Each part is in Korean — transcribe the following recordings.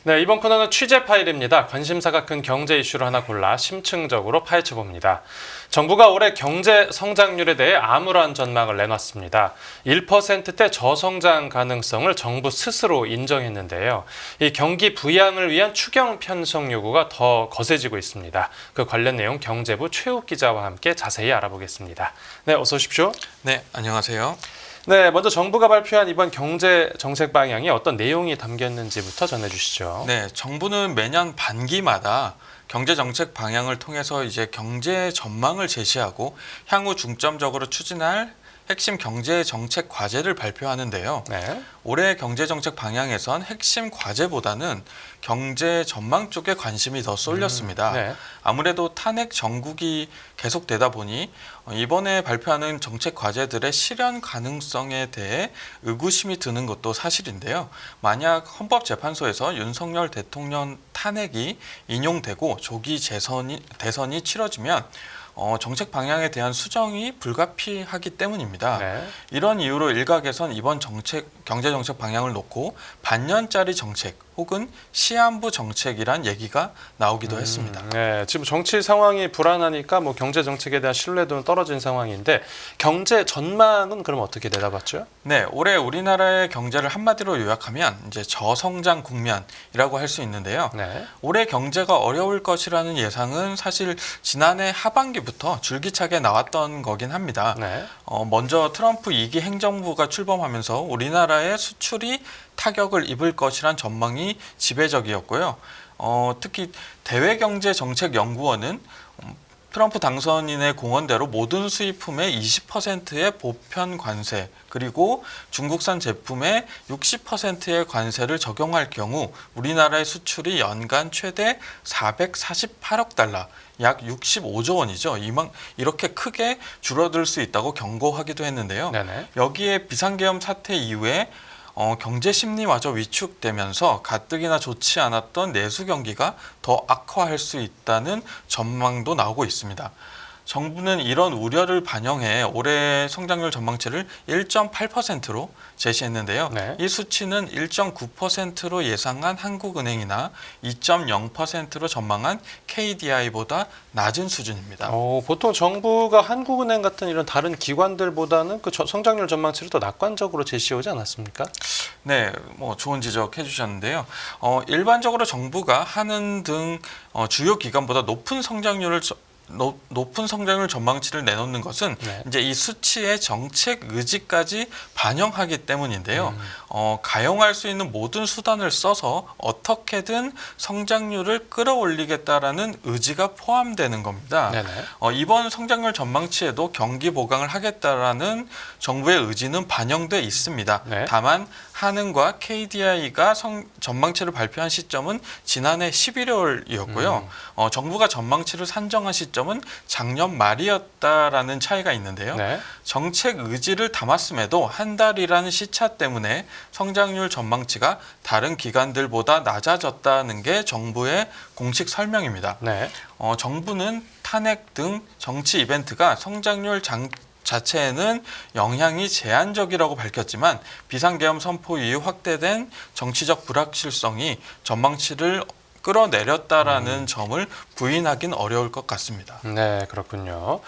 네, 이번 코너는 취재 파일입니다. 관심사가 큰 경제 이슈를 하나 골라 심층적으로 파헤쳐봅니다. 정부가 올해 경제 성장률에 대해 암울한 전망을 내놨습니다. 1%대 저성장 가능성을 정부 스스로 인정했는데요. 이 경기 부양을 위한 추경 편성 요구가 더 거세지고 있습니다. 그 관련 내용 경제부 최욱 기자와 함께 자세히 알아보겠습니다. 네, 어서 오십시오. 네, 안녕하세요. 네, 먼저 정부가 발표한 이번 경제 정책 방향이 어떤 내용이 담겼는지부터 전해주시죠. 네, 정부는 매년 반기마다 경제 정책 방향을 통해서 이제 경제 전망을 제시하고 향후 중점적으로 추진할 핵심 경제 정책 과제를 발표하는데요. 네. 올해 경제 정책 방향에선 핵심 과제보다는 경제 전망 쪽에 관심이 더 쏠렸습니다. 네. 아무래도 탄핵 정국이 계속되다 보니 이번에 발표하는 정책 과제들의 실현 가능성에 대해 의구심이 드는 것도 사실인데요. 만약 헌법재판소에서 윤석열 대통령 탄핵이 인용되고 조기 대선이 치러지면 정책 방향에 대한 수정이 불가피하기 때문입니다. 네. 이런 이유로 일각에선 이번 경제 정책 방향을 놓고 반년짜리 정책 혹은 시한부 정책이란 얘기가 나오기도 했습니다. 네, 지금 정치 상황이 불안하니까 경제 정책에 대한 신뢰도는 떨어진 상황인데 경제 전망은 그럼 어떻게 내다봤죠? 네, 올해 우리나라의 경제를 한마디로 요약하면 이제 저성장 국면이라고 할 수 있는데요. 네. 올해 경제가 어려울 것이라는 예상은 사실 지난해 하반기부터 줄기차게 나왔던 거긴 합니다. 네. 먼저 트럼프 2기 행정부가 출범하면서 우리나라의 수출이 타격을 입을 것이란 전망이 지배적이었고요. 특히 대외경제정책연구원은 트럼프 당선인의 공언대로 모든 수입품의 20%의 보편 관세 그리고 중국산 제품의 60%의 관세를 적용할 경우 우리나라의 수출이 연간 최대 448억 달러, 약 65조 원이죠. 이렇게 크게 줄어들 수 있다고 경고하기도 했는데요. 네네. 여기에 비상계엄 사태 이후에 경제 심리마저 위축되면서 가뜩이나 좋지 않았던 내수 경기가 더 악화할 수 있다는 전망도 나오고 있습니다. 정부는 이런 우려를 반영해 올해 성장률 전망치를 1.8%로 제시했는데요. 네. 이 수치는 1.9%로 예상한 한국은행이나 2.0%로 전망한 KDI보다 낮은 수준입니다. 보통 정부가 한국은행 같은 이런 다른 기관들보다는 그 성장률 전망치를 더 낙관적으로 제시하지 않았습니까? 네, 좋은 지적해 주셨는데요. 일반적으로 정부가 한은 등 주요 기관보다 높은 성장률 전망치를 내놓는 것은 네. 이제 이 수치의 정책 의지까지 반영하기 때문인데요. 가용할 수 있는 모든 수단을 써서 어떻게든 성장률을 끌어올리겠다라는 의지가 포함되는 겁니다. 네네. 이번 성장률 전망치에도 경기 보강을 하겠다라는 정부의 의지는 반영돼 있습니다. 네. 다만 한은과 KDI가 전망치를 발표한 시점은 지난해 11월이었고요. 정부가 전망치를 산정한 시점은 작년 말이었다라는 차이가 있는데요. 네. 정책 의지를 담았음에도 한 달이라는 시차 때문에 성장률 전망치가 다른 기관들보다 낮아졌다는 게 정부의 공식 설명입니다. 네. 정부는 탄핵 등 정치 이벤트가 성장률 자체에는 영향이 제한적이라고 밝혔지만 비상계엄 선포 이후 확대된 정치적 불확실성이 전망치를 끌어내렸다라는 점을 부인하긴 어려울 것 같습니다. 네, 그렇군요.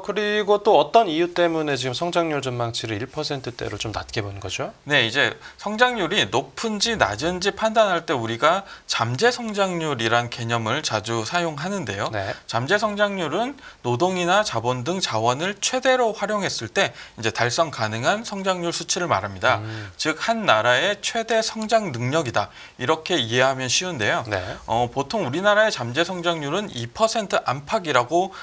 그리고 또 어떤 이유 때문에 지금 성장률 전망치를 1%대로 좀 낮게 본 거죠? 네, 이제 성장률이 높은지 낮은지 판단할 때 우리가 잠재 성장률이란 개념을 자주 사용하는데요. 네. 잠재 성장률은 노동이나 자본 등 자원을 최대로 활용했을 때 이제 달성 가능한 성장률 수치를 말합니다. 즉, 한 나라의 최대 성장 능력이다. 이렇게 이해하면 쉬운데요. 네. 보통 우리나라의 잠재 성장률은 2% 안팎이라고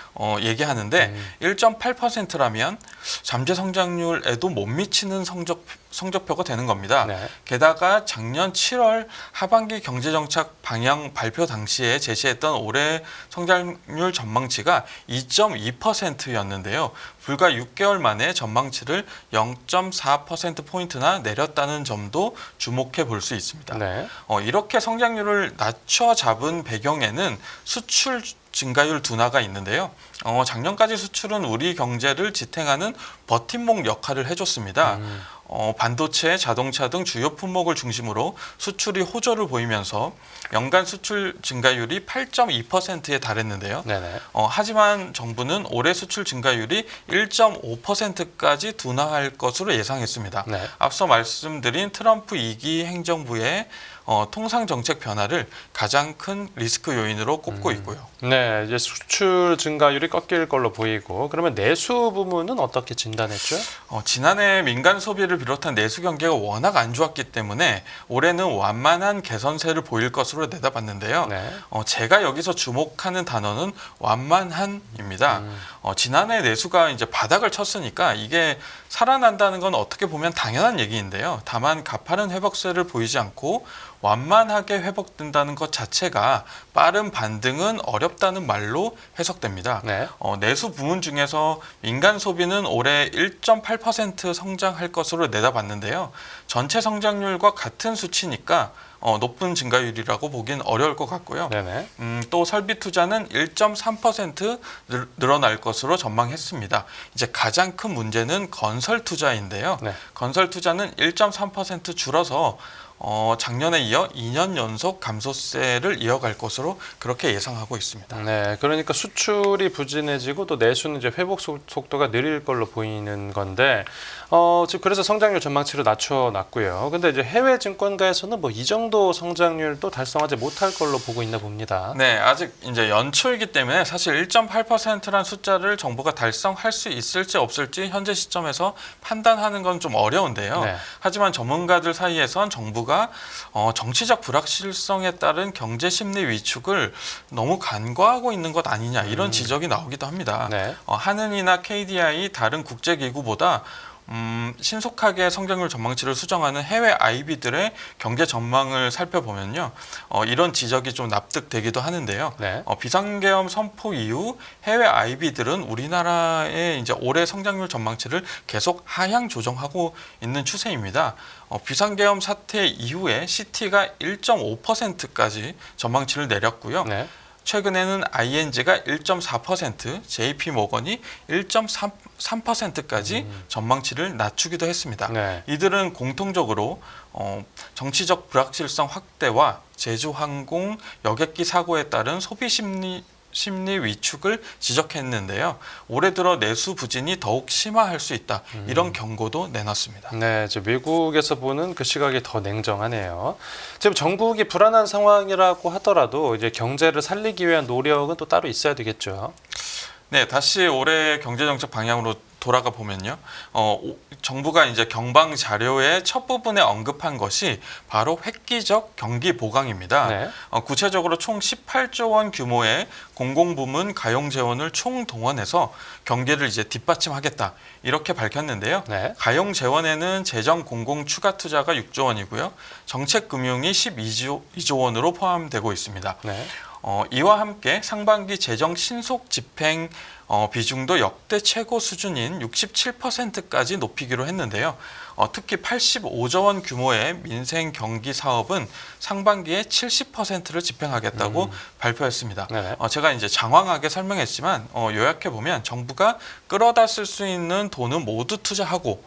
얘기하는데 1.8%라면 잠재 성장률에도 못 미치는 성적표가 되는 겁니다. 네. 게다가 작년 7월 하반기 경제정책 방향 발표 당시에 제시했던 올해 성장률 전망치가 2.2%였는데요. 불과 6개월 만에 전망치를 0.4%포인트나 내렸다는 점도 주목해 볼 수 있습니다. 네. 이렇게 성장률을 낮춰 잡은 배경에는 수출 증가율 둔화가 있는데요. 작년까지 수출은 우리 경제를 지탱하는 버팀목 역할을 해줬습니다. 반도체, 자동차 등 주요 품목을 중심으로 수출이 호조를 보이면서 연간 수출 증가율이 8.2%에 달했는데요. 네네. 하지만 정부는 올해 수출 증가율이 1.5%까지 둔화할 것으로 예상했습니다. 네. 앞서 말씀드린 트럼프 2기 행정부의 통상 정책 변화를 가장 큰 리스크 요인으로 꼽고 있고요. 네, 이제 수출 증가율이 꺾일 걸로 보이고 그러면 내수 부문은 어떻게 진단했죠? 지난해 민간 소비를 비롯한 내수 경기가 워낙 안 좋았기 때문에 올해는 완만한 개선세를 보일 것으로 내다봤는데요. 네. 제가 여기서 주목하는 단어는 완만한입니다. 지난해 내수가 이제 바닥을 쳤으니까 이게 살아난다는 건 어떻게 보면 당연한 얘기인데요. 다만 가파른 회복세를 보이지 않고 완만하게 회복된다는 것 자체가 빠른 반등은 어렵다는 말로 해석됩니다. 네. 내수 부문 중에서 민간 소비는 올해 1.8% 성장할 것으로 내다봤는데요. 전체 성장률과 같은 수치니까 높은 증가율이라고 보긴 어려울 것 같고요. 네네. 또 설비 투자는 1.3% 늘어날 것으로 전망했습니다. 이제 가장 큰 문제는 건설 투자인데요. 네. 건설 투자는 1.3% 줄어서 작년에 이어 2년 연속 감소세를 이어갈 것으로 그렇게 예상하고 있습니다. 네, 그러니까 수출이 부진해지고 또 내수는 이제 회복 속도가 느릴 걸로 보이는 건데, 지금 그래서 성장률 전망치를 낮춰놨고요. 근데 이제 해외 증권가에서는 뭐 이 정도 성장률도 달성하지 못할 걸로 보고 있나 봅니다. 네, 아직 이제 연초이기 때문에 사실 1.8%란 숫자를 정부가 달성할 수 있을지 없을지 현재 시점에서 판단하는 건 좀 어려운데요. 네. 하지만 전문가들 사이에선 정부가 정치적 불확실성에 따른 경제 심리 위축을 너무 간과하고 있는 것 아니냐 이런 지적이 나오기도 합니다. 네. 한은이나 KDI 다른 국제기구보다 신속하게 성장률 전망치를 수정하는 해외 IB들의 경제 전망을 살펴보면요, 이런 지적이 좀 납득되기도 하는데요. 네. 비상계엄 선포 이후 해외 IB들은 우리나라의 이제 올해 성장률 전망치를 계속 하향 조정하고 있는 추세입니다. 비상계엄 사태 이후에 CT가 1.5%까지 전망치를 내렸고요. 네. 최근에는 ING가 1.4%, JP모건이 1.3%까지 전망치를 낮추기도 했습니다. 네. 이들은 공통적으로 정치적 불확실성 확대와 제주항공 여객기 사고에 따른 소비 심리 위축을 지적했는데요. 올해 들어 내수 부진이 더욱 심화할 수 있다. 이런 경고도 내놨습니다. 네, 이제 미국에서 보는 그 시각이 더 냉정하네요. 지금 전국이 불안한 상황이라고 하더라도 이제 경제를 살리기 위한 노력은 또 따로 있어야 되겠죠. 네, 다시 올해 경제정책 방향으로 돌아가 보면요. 정부가 이제 경방 자료의 첫 부분에 언급한 것이 바로 획기적 경기 보강입니다. 네. 구체적으로 총 18조 원 규모의 공공부문 가용 재원을 총동원해서 경기를 이제 뒷받침하겠다. 이렇게 밝혔는데요. 네. 가용 재원에는 재정 공공 추가 투자가 6조 원이고요. 정책 금융이 12조 원으로 포함되고 있습니다. 네. 이와 함께 상반기 재정 신속 집행 비중도 역대 최고 수준인 67%까지 높이기로 했는데요. 특히 85조 원 규모의 민생 경기 사업은 상반기에 70%를 집행하겠다고 발표했습니다. 네네. 제가 이제 장황하게 설명했지만 요약해 보면 정부가 끌어다 쓸 수 있는 돈은 모두 투자하고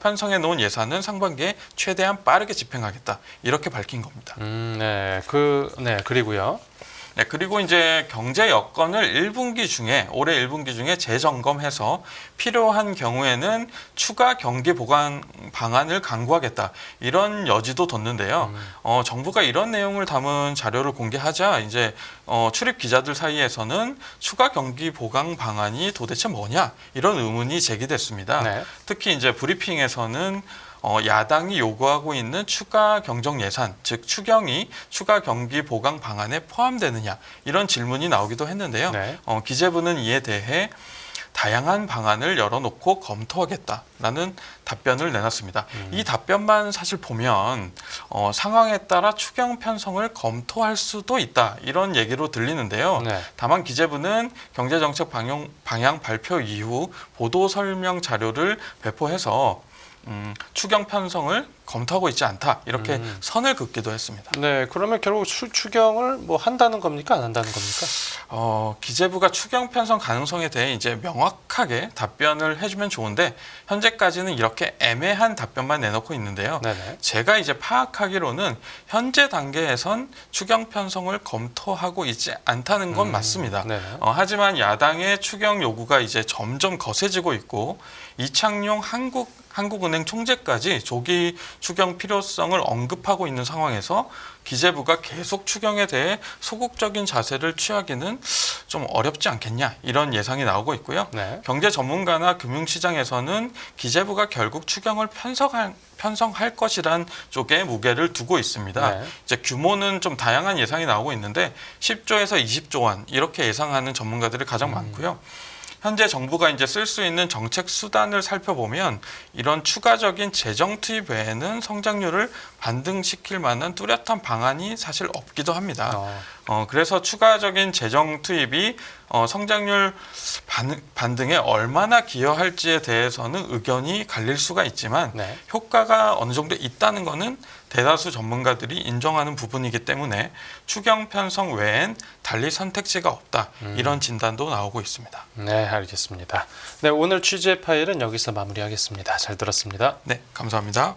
편성해 놓은 예산은 상반기에 최대한 빠르게 집행하겠다 이렇게 밝힌 겁니다. 네. 그리고요. 네, 그리고 이제 경제 여건을 올해 1분기 중에 재점검해서 필요한 경우에는 추가 경기 보강 방안을 강구하겠다. 이런 여지도 뒀는데요. 정부가 이런 내용을 담은 자료를 공개하자 이제 출입 기자들 사이에서는 추가 경기 보강 방안이 도대체 뭐냐? 이런 의문이 제기됐습니다. 네. 특히 이제 브리핑에서는 야당이 요구하고 있는 추가 경정 예산, 즉 추경이 추가 경기 보강 방안에 포함되느냐 이런 질문이 나오기도 했는데요. 네. 기재부는 이에 대해 다양한 방안을 열어놓고 검토하겠다라는 답변을 내놨습니다. 이 답변만 사실 보면 상황에 따라 추경 편성을 검토할 수도 있다 이런 얘기로 들리는데요. 네. 다만 기재부는 경제정책 방향 발표 이후 보도 설명 자료를 배포해서 추경 편성을 검토하고 있지 않다 이렇게 선을 긋기도 했습니다. 네, 그러면 결국 추경을 뭐 한다는 겁니까? 안 한다는 겁니까? 기재부가 추경 편성 가능성에 대해 이제 명확하게 답변을 해주면 좋은데 현재까지는 이렇게 애매한 답변만 내놓고 있는데요. 네네. 제가 이제 파악하기로는 현재 단계에선 추경 편성을 검토하고 있지 않다는 건 맞습니다. 네네. 하지만 야당의 추경 요구가 이제 점점 거세지고 있고 이창용 한국은행 총재까지 조기 추경 필요성을 언급하고 있는 상황에서 기재부가 계속 추경에 대해 소극적인 자세를 취하기는 좀 어렵지 않겠냐 이런 예상이 나오고 있고요. 네. 경제 전문가나 금융시장에서는 기재부가 결국 추경을 편성할 것이란 쪽에 무게를 두고 있습니다. 네. 이제 규모는 좀 다양한 예상이 나오고 있는데 10조에서 20조 원 이렇게 예상하는 전문가들이 가장 많고요. 현재 정부가 이제 쓸 수 있는 정책 수단을 살펴보면 이런 추가적인 재정 투입 외에는 성장률을 반등시킬 만한 뚜렷한 방안이 사실 없기도 합니다. 그래서 추가적인 재정 투입이 성장률 반등에 얼마나 기여할지에 대해서는 의견이 갈릴 수가 있지만 네. 효과가 어느 정도 있다는 것은 대다수 전문가들이 인정하는 부분이기 때문에 추경 편성 외엔 달리 선택지가 없다 이런 진단도 나오고 있습니다. 네, 알겠습니다. 네, 오늘 취재 파일은 여기서 마무리하겠습니다. 잘 들었습니다. 네, 감사합니다.